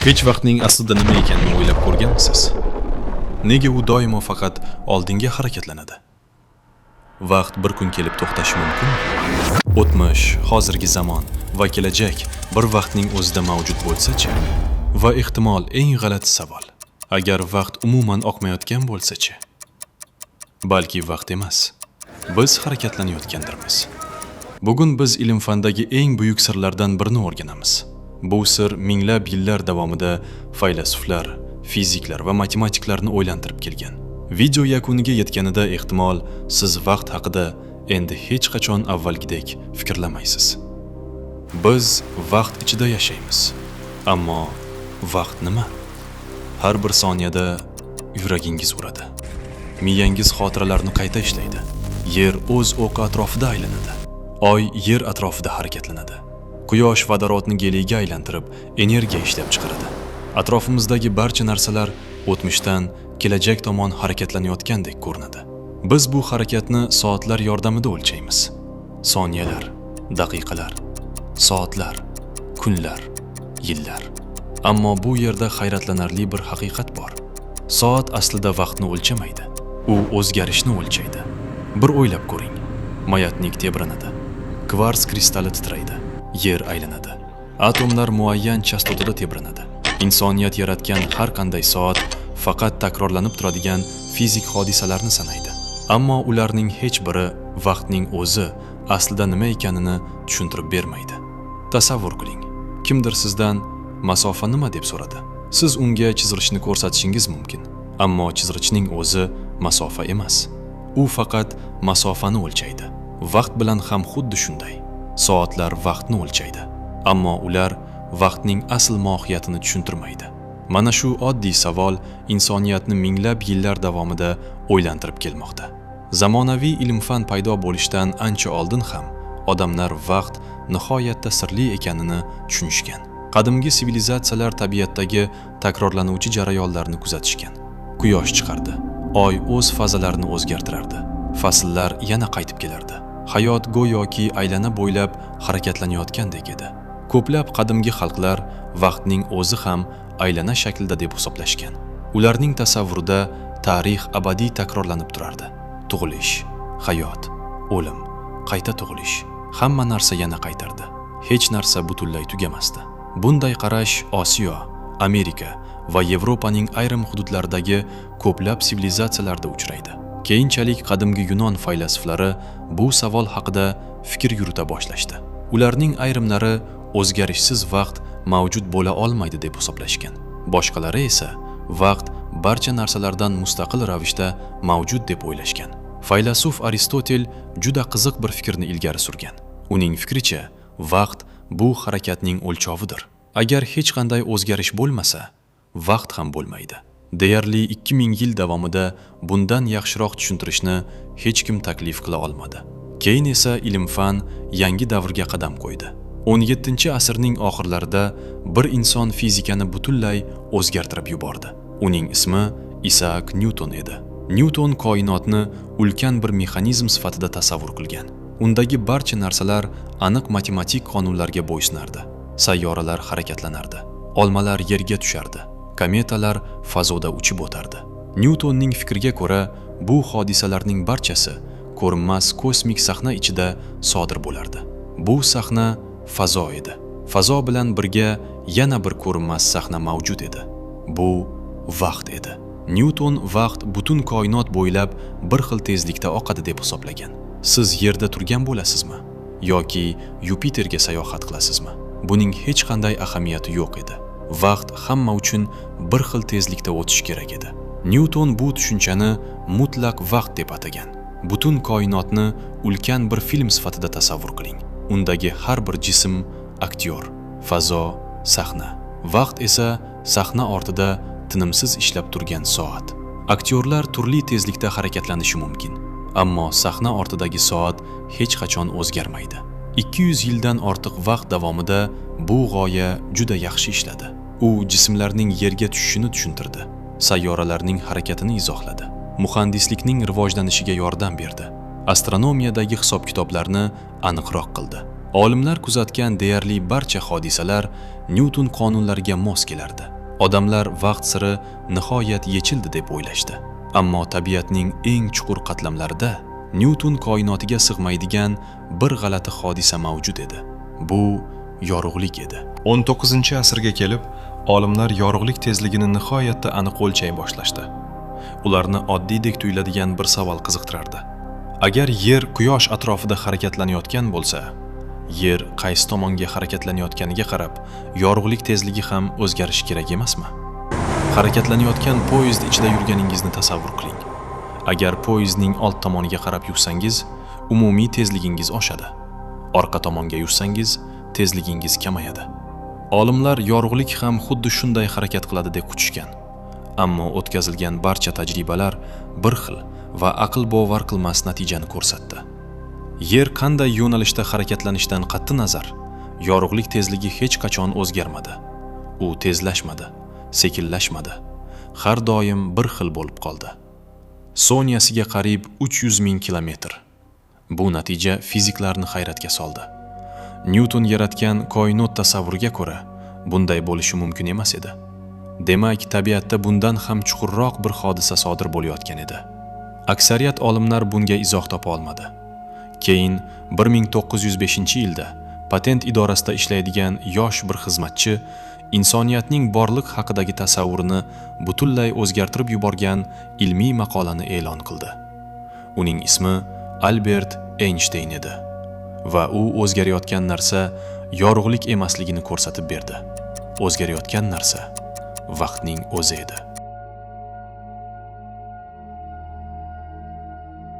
Hech vaqtning aslida nima ekanini o'ylab ko'rganmisiz? Nega u doimo faqat oldinga harakatlanadi? Vaqt bir kun kelib to'xtashi mumkinmi? O'tmish, hozirgi zamon va kelajak bir vaqtning o'zida mavjud bo'lsa-chi? Va ehtimol eng g'alati savol, agar vaqt umuman oqmayotgan bo'lsa-chi? Balki vaqt emas, biz harakatlanayotgandirmiz. Bugun biz ilm-fandagi eng buyuk sirlardan birini o'rganamiz. Bu sir minglab yillar davomida faylasuflar, fiziklar va matematiklarni o'ylantirib kelgan. Video yakuniga yetganida ehtimol siz vaqt haqida endi hech qachon avvalgidek fikrlamaysiz. Biz vaqt ichida yashaymiz. Ammo vaqt nima? Har bir soniyada yuragingiz uradi. Miyangiz xotiralarni qayta ishlaydi. Yer o'z o'qi atrofida aylanadi. Oy yer atrofida harakatlanadi. Quyosh vodorodni geliga aylantirib, energiya ishlab chiqaradi. Atrofimizdagi barcha narsalar o'tmishdan kelajak tomon harakatlanayotgandek ko'rinadi. Biz bu harakatni soatlar yordamida o'lchaymiz. Soniyalar, daqiqalar, soatlar, kunlar, yillar. Ammo bu yerda hayratlanarli bir haqiqat bor. Soat aslida vaqtni o'lchamaydi. U o'zgarishni o'lchaydi. Bir o'ylab ko'ring. Mayatnik tebranadi. Kvars kristali titraydi. Yer aylanadi. Atomlar muayyan chastotada tebranadi. Insoniyat yaratgan har qanday soat faqat takrorlanib turadigan fizik hodisalarni sanaydi. Ammo ularning hech biri vaqtning o'zi aslida nima ekanini tushuntirib bermaydi. Tasavvur qiling. Kimdir sizdan masofa nima deb so'radi. Siz unga chizg'ichni ko'rsatishingiz mumkin. Ammo chizg'ichning o'zi masofa emas. U faqat masofani o'lchaydi. Vaqt bilan ham xuddi shunday. Soatlar vaqtni o'lchaydi, ammo ular vaqtning asl mohiyatini tushuntirmaydi. Mana shu oddiy savol insoniyatni minglab yillar davomida o'ylantirib kelmoqda. Zamonaviy ilm-fan paydo bo'lishidan ancha oldin ham odamlar vaqt nihoyatda sirli ekanini tushunishgan. Qadimgi sivilizatsiyalar tabiatdagi takrorlanuvchi jarayonlarni kuzatishgan. Quyosh chiqardi, oy o'z fazalarini o'zgartirardi, fasllar yana qaytib kelardi. Hayot go'yoki aylana bo'ylab harakatlanayotgandek edi. Ko'plab qadimgi xalqlar vaqtning o'zi ham aylana shaklida deb hisoblashgan. Ularning tasavvurida tarix abadiy takrorlanib turardi. Tug'ilish, hayot, o'lim, qayta tug'ilish, hamma narsa yana qaytardi. Hech narsa butunlay tugamasdi. Bunday qarash Osiyo, Amerika va Yevropaning ayrim hududlaridagi ko'plab sivilizatsiyalarda uchraydi. Keyinchalik qadimgi Yunon faylasuflari bu savol haqida fikr yurita boshlashdi. Ularning ayrimlari o'zgarishsiz vaqt mavjud bo'la olmaydi deb hisoblashgan. Boshqalari esa vaqt barcha narsalardan mustaqil ravishda mavjud deb o'ylashgan. Faylasuf Aristotel juda qiziq bir fikrni ilgari surgan. Uning fikricha, vaqt bu harakatning o'lchovidir. Agar hech qanday o'zgarish bo'lmasa, vaqt ham bo'lmaydi. Deyarli 2000 yil davomida bundan yaxshiroq tushuntirishni hech kim taklif qila olmadi. Keyin esa ilm-fan yangi davrga qadam qo'ydi. 17-asrning oxirlarida bir inson fizikani butunlay o'zgartirib yubordi. Uning ismi Isaac Newton edi. Newton koinotni ulkan bir mexanizm sifatida tasavvur qilgan. Undagi barcha narsalar aniq matematik qonunlarga bo'ysunardi. Sayyoralar harakatlanardi. Olmalar yerga tushardi. Kometalar fazoda uchib o'tardi. Newtonning fikriga ko'ra, bu hodisalarning barchasi ko'rinmas kosmik sahna ichida sodir bo'lardi. Bu sahna fazo edi. Fazo bilan birga yana bir ko'rinmas sahna mavjud edi. Bu vaqt edi. Newton vaqt butun koinot bo'ylab bir xil tezlikda oqadi deb hisoblagan. Siz yerda turgan bo'lasizmi yoki Yupiterga sayohat qilasizmi? Buning hech qanday ahamiyati yo'q edi. Vaqt hamma uchun bir xil tezlikda o'tishi kerak edi. Newton bu tushunchani mutlaq vaqt deb atagan. Butun koinotni ulkan bir film sifatida tasavvur qiling. Undagi har bir jism aktyor, fazo, sahna. Vaqt esa sahna ortida tinimsiz ishlab turgan soat. Aktyorlar turli tezlikda harakatlanishi mumkin, ammo sahna ortidagi soat hech qachon o'zgarmaydi. 200 yildan ortiq vaqt davomida bu g'oya juda yaxshi ishladi. U jismlarning yerga tushishini tushuntirdi, sayyoralarning harakatini izohladi, muhandislikning rivojlanishiga yordam berdi, astronomiyadagi hisob-kitoblarni aniqroq qildi. Olimlar kuzatgan deyarli barcha hodisalar Nyuton qonunlariga mos kelardi. Odamlar vaqt siri nihoyat yechildi deb o'ylashdi. Ammo tabiatning eng chuqur qatlamlarida Nyuton koinotiga sig'maydigan bir g'alati hodisa mavjud edi. Bu yorug'lik edi. 19-asrga kelib, olimlar yorug'lik tezligini nihoyatda aniq o'lchay boshlashdi. Ularni oddiydek tuyuladigan bir savol qiziqtirardi. Agar Yer Quyosh atrofida harakatlanayotgan bo'lsa, Yer qaysi tomonga harakatlanayotganiga qarab, yorug'lik tezligi ham o'zgarishi kerak emasmi? Harakatlanayotgan poyezd ichida yurganingizni tasavvur qiling. Agar poyezdning old tomoniga qarab yursangiz, umumiy tezligingiz oshadi. Orqa tomonga yursangiz, tezligingiz kamayadi. Olimlar yorug'lik ham xuddi shunday harakat qiladi deb kutishgan. Ammo o'tkazilgan barcha tajribalar bir xil va aql bovar qilmas natijani ko'rsatdi. Yer qanday yo'nalishda harakatlanishdan qat'i nazar, yorug'lik tezligi hech qachon o'zgarmadi. U tezlashmadi, sekinlashmadi. Har doim bir xil bo'lib qoldi. Soniyasiga qariyb 300 ming kilometr. Bu natija fiziklarni hayratga soldi. Nyuton yaratgan koinot tasavvuriga ko'ra, bunday bo'lishi mumkin emas edi. Demak, tabiatda bundan ham chuqurroq bir hodisa sodir bo'layotgan edi. Aksariyat olimlar bunga izoh topa olmadi. Keyin 1905-yilda patent idorasida ishlaydigan yosh bir xizmatchi insoniyatning borliq haqidagi tasavvurini butunlay o'zgartirib yuborgan ilmiy maqolani e'lon qildi. Uning ismi Albert Einstein edi va u o'zgarayotgan narsa yorug'lik emasligini ko'rsatib berdi. O'zgarayotgan narsa vaqtning o'zi edi.